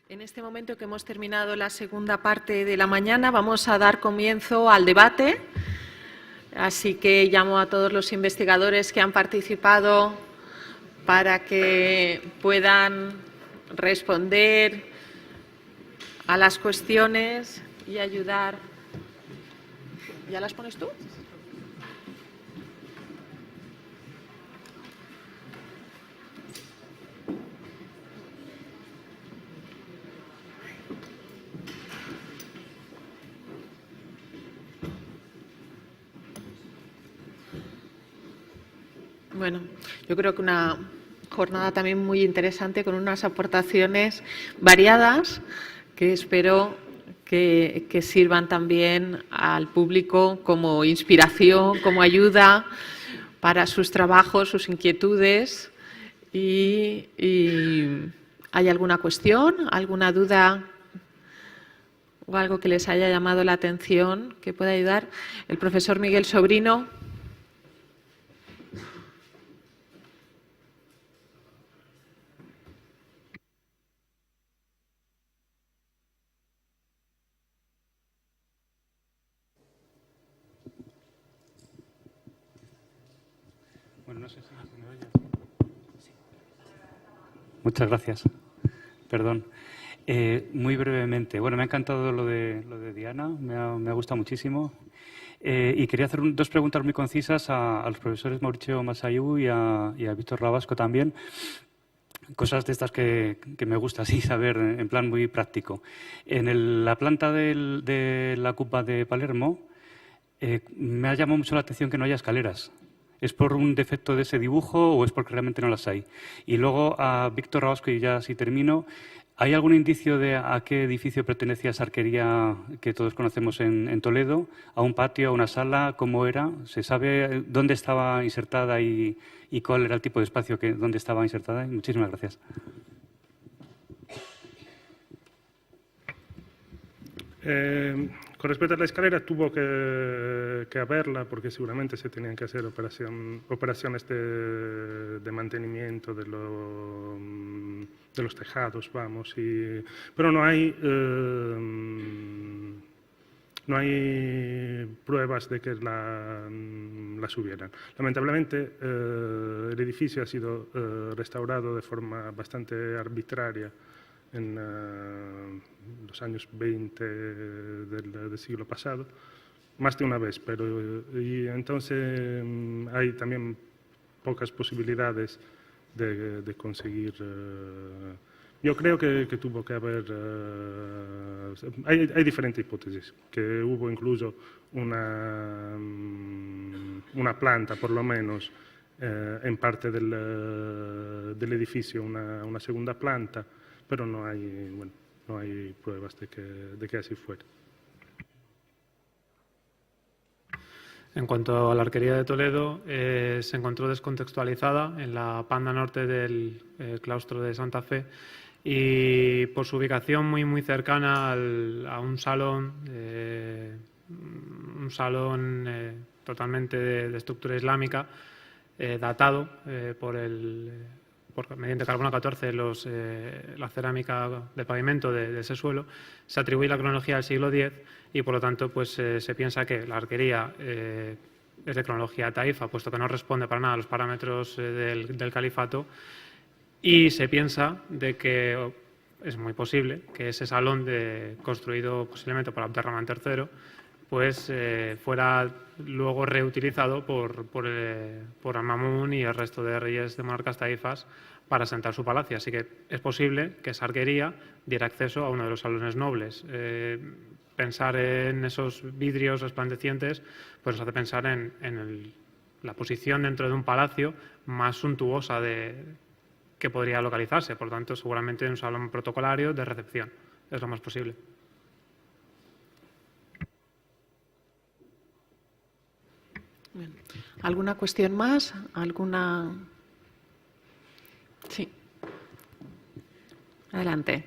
En este momento que hemos terminado la segunda parte de la mañana, vamos a dar comienzo al debate. Así que llamo a todos los investigadores que han participado para que puedan responder a las cuestiones y ayudar. ¿Ya las pones tú? Bueno, yo creo que una jornada también muy interesante con unas aportaciones variadas que espero que sirvan también al público como inspiración, como ayuda para sus trabajos, sus inquietudes. ¿Y hay alguna cuestión, alguna duda o algo que les haya llamado la atención que pueda ayudar? El profesor Miguel Sobrino. Bueno, no sé si se me oye. Muchas gracias. Perdón. Muy brevemente. Bueno, me ha encantado lo de Diana, me ha gustado muchísimo. Y quería hacer dos preguntas muy concisas a los profesores Mauricio Masayú y a Víctor Rabasco también. Cosas de estas que me gusta así saber en plan muy práctico. En la planta de la Cupa de Palermo me ha llamado mucho la atención que no haya escaleras. ¿Es por un defecto de ese dibujo o es porque realmente no las hay? Y luego a Víctor Rabasco, y ya así termino, ¿hay algún indicio de a qué edificio pertenecía esa arquería que todos conocemos en Toledo? ¿A un patio, a una sala? ¿Cómo era? ¿Se sabe dónde estaba insertada y cuál era el tipo de espacio donde estaba insertada? Muchísimas gracias. Con respecto a la escalera, tuvo que haberla porque seguramente se tenían que hacer operaciones de mantenimiento de los tejados, vamos. Pero no hay pruebas de que la subieran. Lamentablemente, el edificio ha sido restaurado de forma bastante arbitraria en los años 20 del siglo pasado, más de una vez, y entonces hay también pocas posibilidades de conseguir. Yo creo que tuvo que haber. Hay diferentes hipótesis, que hubo incluso una planta, por lo menos, en parte del edificio, una segunda planta, pero no hay pruebas de que así fuera. En cuanto a la arquería de Toledo, se encontró descontextualizada en la panda norte del claustro de Santa Fe y por su ubicación muy cercana a un salón totalmente de estructura islámica, datado mediante carbono 14 la cerámica de pavimento de ese suelo, se atribuye la cronología del siglo X y por lo tanto pues, se piensa que la arquería es de cronología taifa, puesto que no responde para nada a los parámetros del califato, y se piensa de que es muy posible que ese salón construido posiblemente por Abderramán III pues fuera luego reutilizado por Al-Mamun y el resto de reyes de monarcas taifas para asentar su palacio. Así que es posible que esa arquería diera acceso a uno de los salones nobles. Pensar en esos vidrios resplandecientes pues nos hace pensar en la posición dentro de un palacio más suntuosa que podría localizarse. Por lo tanto, seguramente en un salón protocolario de recepción. Es lo más posible. ¿Alguna cuestión más? ¿Alguna? Sí. Adelante.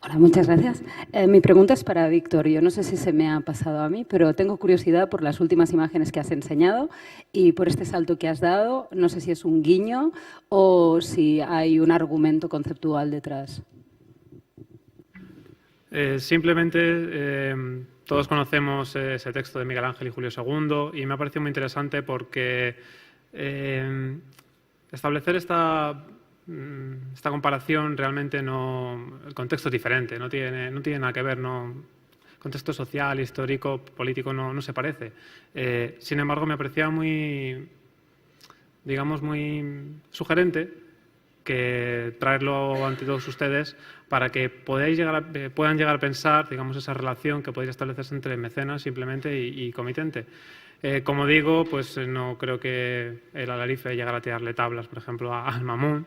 Hola, muchas gracias. Mi pregunta es para Víctor. Yo no sé si se me ha pasado a mí, pero tengo curiosidad por las últimas imágenes que has enseñado y por este salto que has dado. No sé si es un guiño o si hay un argumento conceptual detrás. Simplemente todos conocemos ese texto de Miguel Ángel y Julio II y me ha parecido muy interesante porque establecer esta comparación realmente no... El contexto es diferente, no tiene nada que ver, no... El contexto social, histórico, político no se parece. Sin embargo, me parecía muy, digamos, muy sugerente que traerlo ante todos ustedes para que puedan llegar a pensar, digamos, esa relación que podría establecerse entre mecenas simplemente y comitente. Como digo, pues no creo que el Alarife llegara a tirarle tablas, por ejemplo, al Mamun,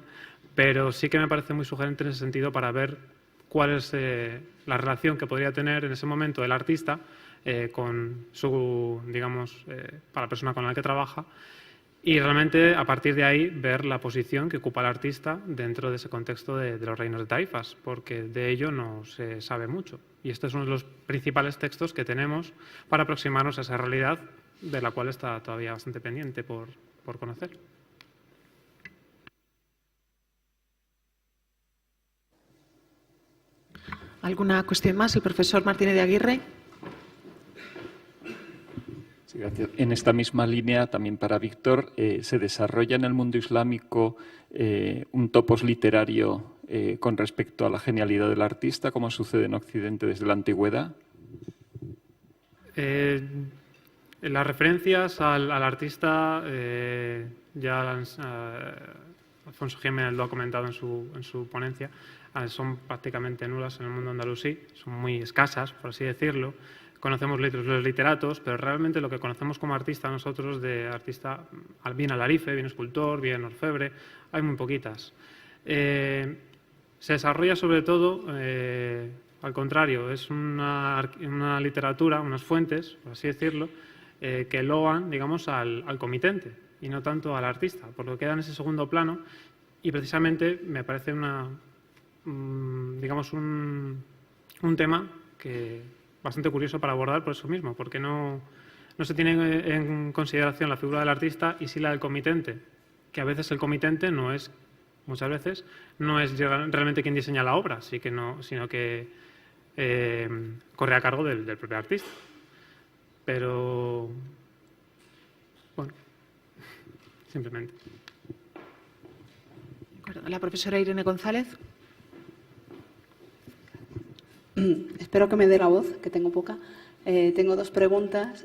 pero sí que me parece muy sugerente en ese sentido para ver cuál es la relación que podría tener en ese momento el artista con su, digamos, para la persona con la que trabaja, y realmente a partir de ahí ver la posición que ocupa el artista dentro de ese contexto de los reinos de taifas, porque de ello no se sabe mucho. Y este es uno de los principales textos que tenemos para aproximarnos a esa realidad de la cual está todavía bastante pendiente por conocer. ¿Alguna cuestión más? El profesor Martínez de Aguirre. Sí, gracias. En esta misma línea, también para Víctor, ¿se desarrolla en el mundo islámico un topos literario con respecto a la genialidad del artista, como sucede en Occidente desde la antigüedad? Las referencias al artista, ya Alfonso Jiménez lo ha comentado en su ponencia, son prácticamente nulas en el mundo andalusí, son muy escasas, por así decirlo. Conocemos los literatos, pero realmente lo que conocemos como artista nosotros, de artista, bien Alarife, bien escultor, bien orfebre, hay muy poquitas. Se desarrolla sobre todo, al contrario, es una literatura, unas fuentes, por así decirlo, que loan, digamos, al comitente y no tanto al artista, por lo que queda en ese segundo plano, y precisamente me parece digamos un tema que bastante curioso para abordar por eso mismo, porque no se tiene en consideración la figura del artista y sí la del comitente, que a veces el comitente muchas veces no es realmente quien diseña la obra, sino que corre a cargo del propio artista. Pero, bueno, simplemente. La profesora Irene González. Espero que me dé la voz, que tengo poca. Tengo dos preguntas,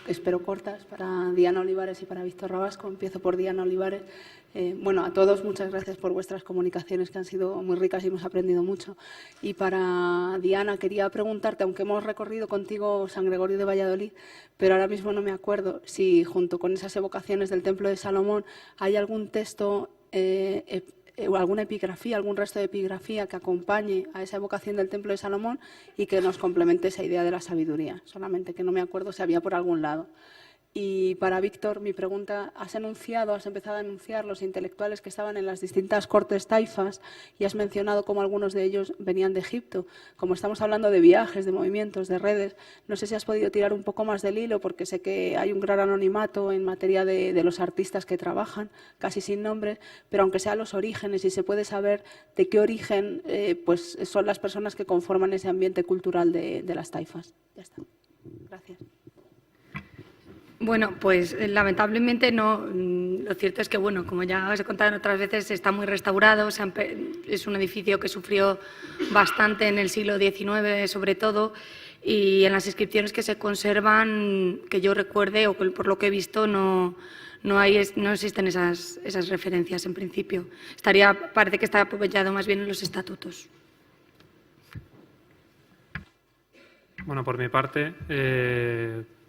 espero cortas, para Diana Olivares y para Víctor Rabasco. Empiezo por Diana Olivares. Bueno, a todos muchas gracias por vuestras comunicaciones, que han sido muy ricas y hemos aprendido mucho. Y para Diana quería preguntarte, aunque hemos recorrido contigo San Gregorio de Valladolid, pero ahora mismo no me acuerdo si junto con esas evocaciones del Templo de Salomón hay algún texto o alguna epigrafía, algún resto de epigrafía que acompañe a esa evocación del Templo de Salomón y que nos complemente esa idea de la sabiduría. Solamente que no me acuerdo si había por algún lado. Y para Víctor, mi pregunta, has empezado a anunciar los intelectuales que estaban en las distintas cortes taifas y has mencionado cómo algunos de ellos venían de Egipto. Como estamos hablando de viajes, de movimientos, de redes, no sé si has podido tirar un poco más del hilo, porque sé que hay un gran anonimato en materia de los artistas que trabajan, casi sin nombres, pero aunque sea los orígenes y se puede saber de qué origen pues son las personas que conforman ese ambiente cultural de las taifas. Ya está. Gracias. Bueno, pues lamentablemente no. Lo cierto es que, bueno, como ya os he contado otras veces, está muy restaurado. Es un edificio que sufrió bastante en el siglo XIX, sobre todo, y en las inscripciones que se conservan, que yo recuerde o por lo que he visto, no existen esas referencias en principio. Parece que está apoyado más bien en los estatutos. Bueno, por mi parte,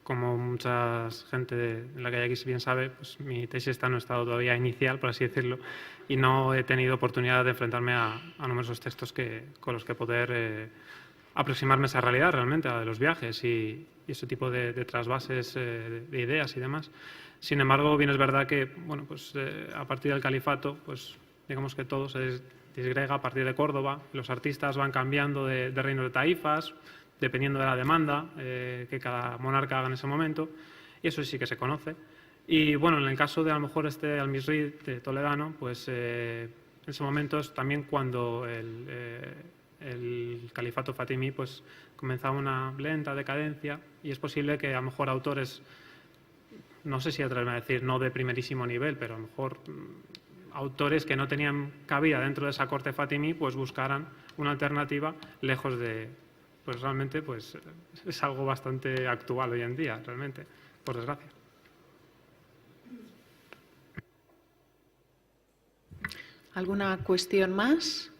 como mucha gente en la que hay aquí bien sabe, pues mi tesis está en un estado todavía inicial, por así decirlo, y no he tenido oportunidad de enfrentarme a numerosos textos con los que poder aproximarme a esa realidad realmente, a la de los viajes y ese tipo de trasvases de ideas y demás. Sin embargo, bien es verdad que, bueno, pues a partir del califato, pues digamos que todo se disgrega a partir de Córdoba. Los artistas van cambiando de reino de taifas, dependiendo de la demanda que cada monarca haga en ese momento, y eso sí que se conoce. Y bueno, en el caso de a lo mejor almisrid de toledano, pues en ese momento es también cuando el califato fatimí pues comenzaba una lenta decadencia y es posible que a lo mejor autores, no sé si atreverme a decir no de primerísimo nivel, pero a lo mejor autores que no tenían cabida dentro de esa corte fatimí pues buscaran una alternativa lejos de, pues realmente pues es algo bastante actual hoy en día, realmente, por desgracia. ¿Alguna cuestión más?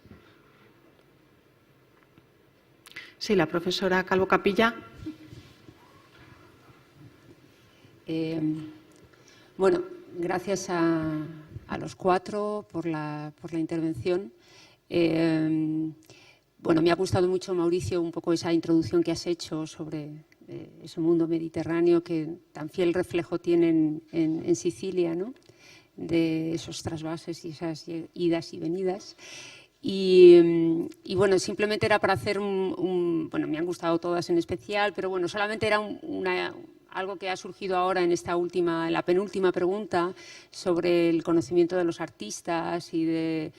Sí, la profesora Calvo Capilla. Bueno, gracias a los cuatro por la intervención. Bueno, me ha gustado mucho, Mauricio, un poco esa introducción que has hecho sobre ese mundo mediterráneo que tan fiel reflejo tiene en Sicilia, ¿no? De esos trasvases y esas idas y venidas. Y bueno, simplemente era para hacer bueno, me han gustado todas en especial, pero bueno, solamente era algo que ha surgido ahora en la penúltima pregunta sobre el conocimiento de los artistas y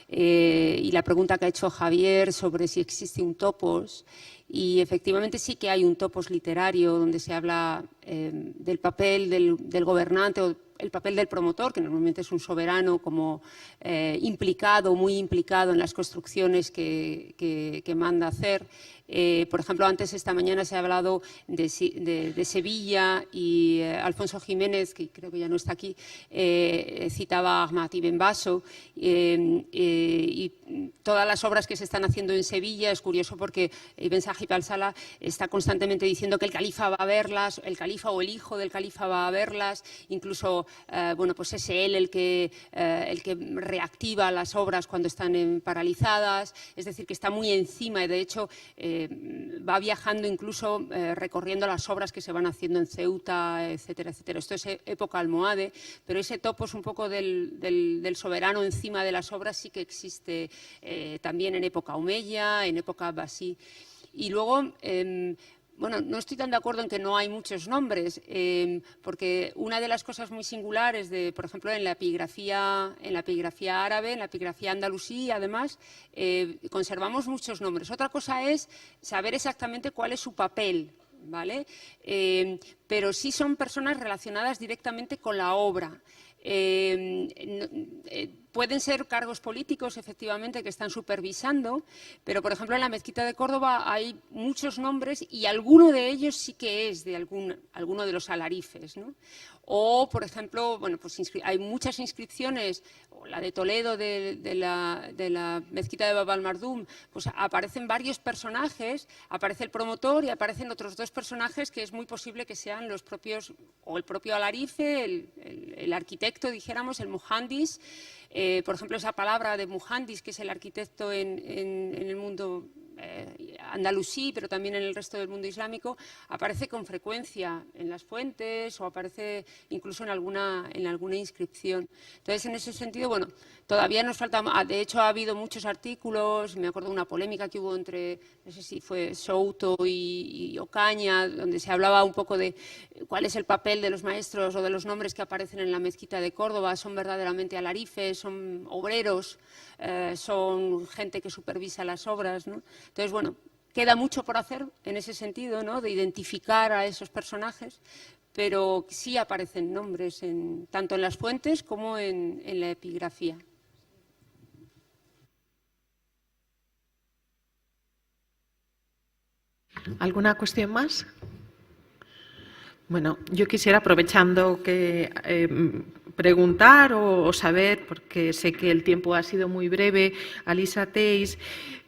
la pregunta que ha hecho Javier sobre si existe un topos. Y efectivamente sí que hay un topos literario donde se habla del papel del gobernante o el papel del promotor, que normalmente es un soberano como muy implicado en las construcciones que manda hacer. Por ejemplo, antes esta mañana se ha hablado de Sevilla y Alfonso Jiménez, que creo que ya no está aquí, citaba a Ahmad Ibn Baso y todas las obras que se están haciendo en Sevilla. Es curioso porque Ibn Sahib al-Sala está constantemente diciendo que el califa va a verlas, el califa o el hijo del califa va a verlas, incluso bueno, pues es él el que reactiva las obras cuando están paralizadas, es decir, que está muy encima y de hecho va viajando incluso recorriendo las obras que se van haciendo en Ceuta, etcétera, etcétera. Esto es época almohade, pero ese topos un poco del soberano encima de las obras sí que existe también en época omeya, en época abasí. Y luego, bueno, no estoy tan de acuerdo en que no hay muchos nombres, porque una de las cosas muy singulares, por ejemplo, en la epigrafía árabe, en la epigrafía andalusí, además, conservamos muchos nombres. Otra cosa es saber exactamente cuál es su papel, ¿vale? Pero sí son personas relacionadas directamente con la obra. Pueden ser cargos políticos, efectivamente, que están supervisando, pero, por ejemplo, en la Mezquita de Córdoba hay muchos nombres y alguno de ellos sí que es de alguno de los alarifes, ¿no? O, por ejemplo, bueno, pues hay muchas inscripciones, o la de Toledo de la Mezquita de Bab al-Mardum, pues aparecen varios personajes, aparece el promotor y aparecen otros dos personajes que es muy posible que sean los propios, o el propio alarife, el arquitecto, dijéramos, el muhandis. Por ejemplo, esa palabra de muhandis, que es el arquitecto en el mundo andalusí, pero también en el resto del mundo islámico, aparece con frecuencia en las fuentes o aparece incluso en alguna inscripción. Entonces, en ese sentido, bueno, todavía nos falta, de hecho ha habido muchos artículos, me acuerdo de una polémica que hubo entre, no sé si fue Souto y Ocaña, donde se hablaba un poco de cuál es el papel de los maestros o de los nombres que aparecen en la Mezquita de Córdoba, son verdaderamente alarifes, son obreros, son gente que supervisa las obras, ¿no? Entonces, bueno, queda mucho por hacer en ese sentido, ¿no? De identificar a esos personajes, pero sí aparecen nombres tanto en las fuentes como en la epigrafía. ¿Alguna cuestión más? Bueno, yo quisiera, aprovechando que preguntar o saber, porque sé que el tiempo ha sido muy breve, a Lisa Teis,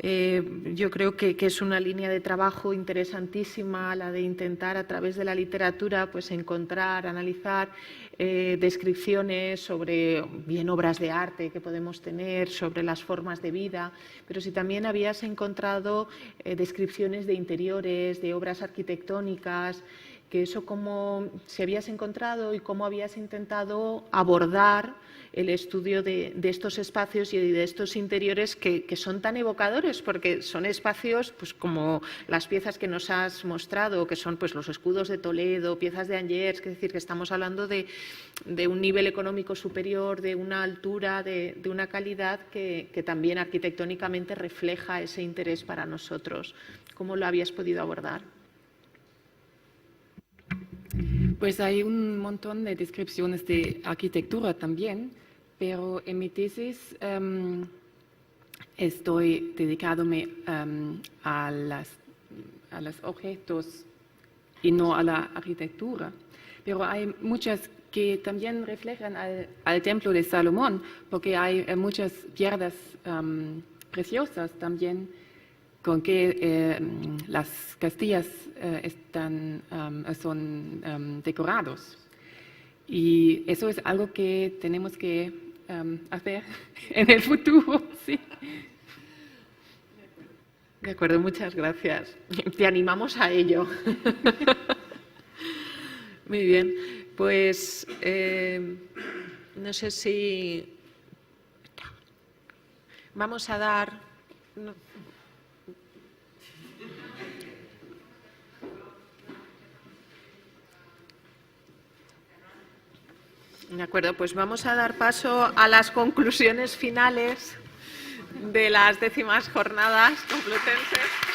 yo creo que es una línea de trabajo interesantísima la de intentar a través de la literatura pues encontrar, analizar descripciones sobre bien obras de arte que podemos tener, sobre las formas de vida, pero si también habías encontrado descripciones de interiores, de obras arquitectónicas, que eso cómo se habías encontrado y cómo habías intentado abordar el estudio de estos espacios y de estos interiores que son tan evocadores, porque son espacios pues, como las piezas que nos has mostrado, que son pues, los escudos de Toledo, piezas de Angers, es decir, que estamos hablando de un nivel económico superior, de una altura, de una calidad que también arquitectónicamente refleja ese interés para nosotros. ¿Cómo lo habías podido abordar? Pues hay un montón de descripciones de arquitectura también, pero en mi tesis estoy dedicándome a los objetos y no a la arquitectura. Pero hay muchas que también reflejan al Templo de Salomón, porque hay muchas piedras preciosas también con que las castillas son decorados. Y eso es algo que tenemos que hacer en el futuro, sí. De acuerdo, muchas gracias. Te animamos a ello. Muy bien, pues no sé si vamos a dar... No. De acuerdo, pues vamos a dar paso a las conclusiones finales de las 10ª Jornadas Complutenses.